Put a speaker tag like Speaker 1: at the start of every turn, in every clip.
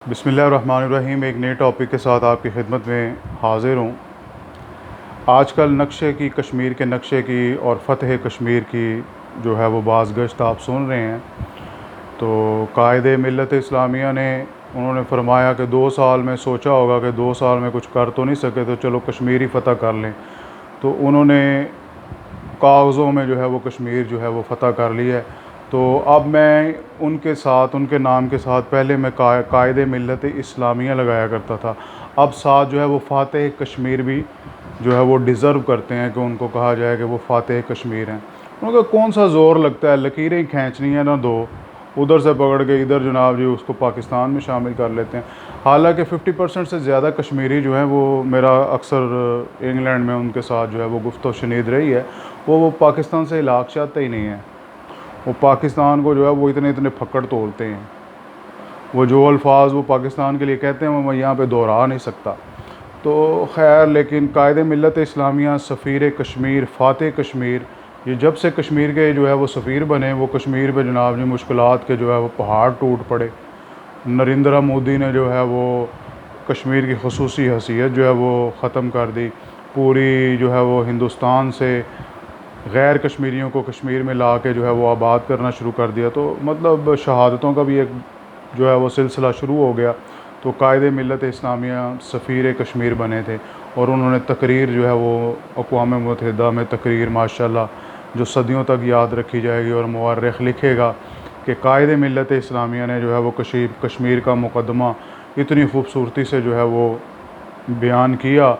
Speaker 1: बिस्मिल्लाहिर्रहमानिर्रहीम। एक नए टॉपिक के साथ आपकी खिदमत में हाज़िर हूँ। आजकल नक्शे की, कश्मीर के नक्शे की और फ़तह कश्मीर की जो है वो बाज़गश्त आप सुन रहे हैं। तो कायदे मिल्लत इस्लामिया ने उन्होंने फ़रमाया कि 2 साल में सोचा होगा कि 2 साल में कुछ कर तो नहीं सके, तो चलो कश्मीर ही फ़तह कर लें। तो उन्होंने कागज़ों में जो है वो कश्मीर जो है वो फ़तह कर लिया है। तो अब मैं उनके साथ, उनके नाम के साथ पहले मैं कायदे मिल्लत इस्लामिया लगाया करता था। अब साथ जो है वो फ़ातेह कश्मीर भी जो है वो डिज़र्व करते हैं कि उनको कहा जाए कि वो फ़ातेह कश्मीर हैं। उनका कौन सा ज़ोर लगता है, लकीरें खींचनी है ना दो, उधर से पकड़ के इधर जनाब जी उसको पाकिस्तान में शामिल कर लेते हैं। हालांकि 50% से ज़्यादा कश्मीरी जो है वो, मेरा अक्सर इंग्लैंड में उनके साथ जो है वो गुफ्तगू शनीद रही है, वो पाकिस्तान से इलाक़ चाहते ही नहीं है। वो पाकिस्तान को जो है वो इतने इतने फक्कड़ तोड़ते हैं। वो जो अल्फाज वो पाकिस्तान के लिए कहते हैं वो मैं यहाँ पे दोहरा नहीं सकता। तो खैर, लेकिन कायदे मिल्लत इस्लामिया, सफ़ीर कश्मीर, फ़ातेह कश्मीर, ये जब से कश्मीर के जो है वो सफ़ीर बने, वो कश्मीर पे जनाब जी मुश्किलात के जो है वो पहाड़ टूट पड़े। नरेंद्र मोदी ने जो है वो कश्मीर की ख़ुसूसी हैसियत जो है वो ख़त्म कर दी। पूरी जो है वो हिंदुस्तान से गैर कश्मीरियों को कश्मीर में ला के जो है वो आबाद करना शुरू कर दिया। तो मतलब शहादतों का भी एक जो है वो सिलसिला शुरू हो गया। तो कायदे मिल्लत इस्लामिया सफ़ीर कश्मीर बने थे और उन्होंने तकरीर जो है वो अक़वाम मुत्तहिदा में तकरीर माशाल्लाह जो सदियों तक याद रखी जाएगी और मुअर्रिख़ लिखेगा कि कायदे मिल्लत इस्लामिया ने जो है वो कश्मीर का मुक़दमा इतनी ख़ूबसूरती से जो है वो बयान किया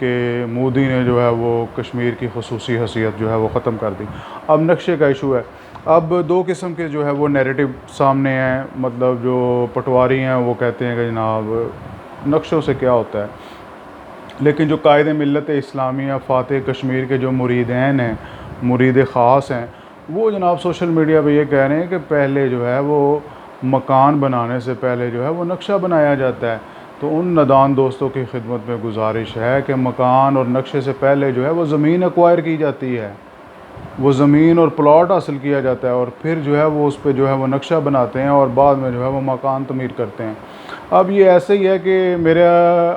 Speaker 1: कि मोदी ने जो है वो कश्मीर की ख़ुसूसी हैसियत जो है वो ख़त्म कर दी। अब नक्शे का इशू है। अब 2 किस्म के जो है वो नैरेटिव सामने हैं। मतलब जो पटवारी हैं वो कहते हैं कि जनाब नक्शों से क्या होता है, लेकिन जो कायदे मिल्लत इस्लामिया फ़ातेह कश्मीर के जो मुरीदैन हैं, मुरीद ख़ास हैं, वो जनाब सोशल मीडिया पे ये कह रहे हैं कि पहले जो है वो मकान बनाने से पहले जो है वो नक्शा बनाया जाता है। तो उन नादान दोस्तों की खिदमत में गुजारिश है कि मकान और नक्शे से पहले जो है वो ज़मीन एक्वायर की जाती है, वो ज़मीन और प्लॉट हासिल किया जाता है और फिर जो है वो उस पे जो है वो नक्शा बनाते हैं और बाद में जो है वो मकान तमीर करते हैं। अब ये ऐसे ही है कि मेरे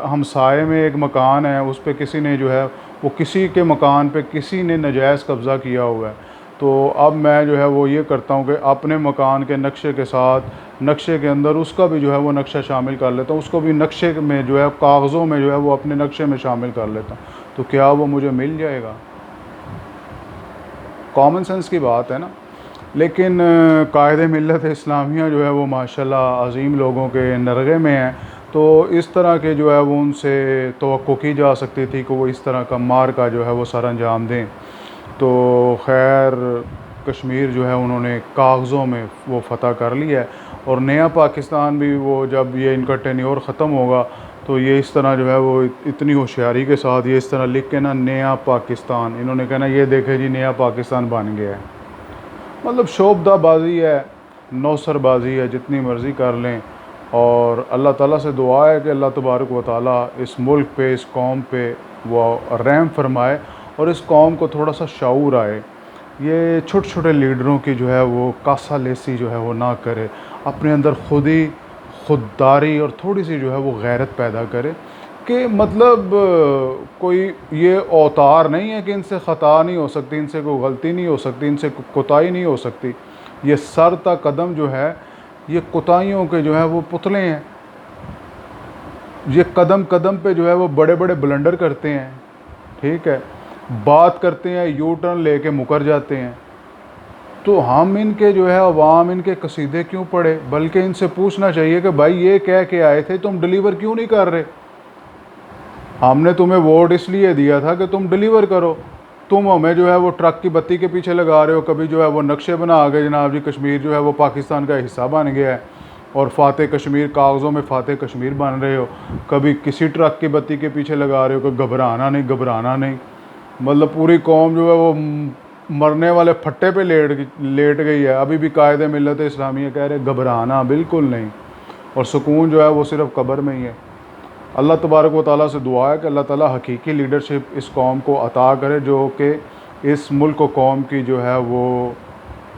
Speaker 1: हमसाये में एक मकान है, उस पे किसी ने जो है वो, किसी के मकान पे किसी ने नाजायज़ कब्ज़ा किया हुआ है। तो अब मैं जो है वो ये करता हूँ कि अपने मकान के नक्शे के साथ नक्शे के अंदर उसका भी जो है वो नक्शा शामिल कर लेता हूँ, उसको भी नक्शे में जो है कागज़ों में जो है वो अपने नक्शे में शामिल कर लेता हूँ। तो क्या वो मुझे मिल जाएगा? कॉमन सेंस की बात है ना। लेकिन कायदे मिल्लत इस्लामिया जो है वो माशाल्लाह अज़ीम लोगों के नरगे में है। तो इस तरह के जो है वो उनसे तवक्को की जा सकती थी कि वो इस तरह का मार का जो है वो सर अंजाम दें। तो खैर, कश्मीर जो है उन्होंने कागज़ों में वो फ़तह कर लिया है और नया पाकिस्तान भी, वो जब ये इनका टेन्योर ख़त्म होगा तो ये इस तरह जो है वो इतनी होशियारी के साथ ये इस तरह लिख के ना, नया पाकिस्तान, इन्होंने कहना ये देखे जी नया पाकिस्तान बन गया है। मतलब शोबदाबाजी है, नौसरबाजी है, जितनी मर्ज़ी कर लें। और अल्लाह ताला से दुआ है कि अल्लाह तबारक व तआला इस मुल्क पे, इस कौम पे वो रहम फरमाए और इस कौम को थोड़ा सा शऊर आए। ये छोटे छोटे लीडरों की जो है वो कासा लेसी जो है वो ना करे, अपने अंदर खुददारी और थोड़ी सी जो है वो गैरत पैदा करे कि मतलब कोई ये अवतार नहीं है कि इनसे ख़ता नहीं हो सकती, इनसे कोई गलती नहीं हो सकती, इनसे कोताही नहीं हो सकती। ये सर ता कदम जो है ये कोताहियों के जो है वो पुतले हैं। ये कदम कदम पे जो है वो बड़े बड़े ब्लंडर करते हैं, ठीक है, बात करते हैं, यू टर्न लेके मुकर जाते हैं। तो हम इनके जो है अवाम इनके कसीदे क्यों पढ़े, बल्कि इनसे पूछना चाहिए कि भाई ये कह के आए थे, तुम डिलीवर क्यों नहीं कर रहे? हमने तुम्हें वोट इसलिए दिया था कि तुम डिलीवर करो। तुम हमें जो है वो ट्रक की बत्ती के पीछे लगा रहे हो, कभी जो है वो नक्शे बना के जनाब जी कश्मीर जो है वो पाकिस्तान का हिस्सा बन गया है और फ़ातेह कश्मीर, कागज़ों में फ़ातेह कश्मीर बन रहे हो, कभी किसी ट्रक की बत्ती के पीछे लगा रहे हो कि घबराना नहीं, घबराना नहीं। मतलब पूरी कौम जो है वो मरने वाले फट्टे पे लेट गई है। अभी भी कायदे मिल्लत इस्लामिया कह रहे घबराना बिल्कुल नहीं, और सुकून जो है वो सिर्फ़ कब्र में ही है। अल्लाह तबारक व तआला से दुआ है कि अल्लाह ताला हकीकी लीडरशिप इस कौम को अता करे, जो कि इस मुल्क व कौम की जो है वो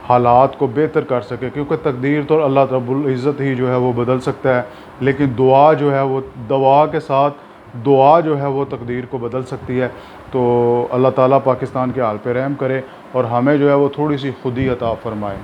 Speaker 1: हालात को बेहतर कर सके, क्योंकि तकदीर तो अल्लाह रब्बुल इज़्ज़त ही जो है वो बदल सकता है। लेकिन दुआ जो है वो दवा के साथ दुआ जो है वो तकदीर को बदल सकती है। तो अल्लाह ताला पाकिस्तान के हाल पे रहम करे और हमें जो है वो थोड़ी सी खुदी अता फ़रमाए।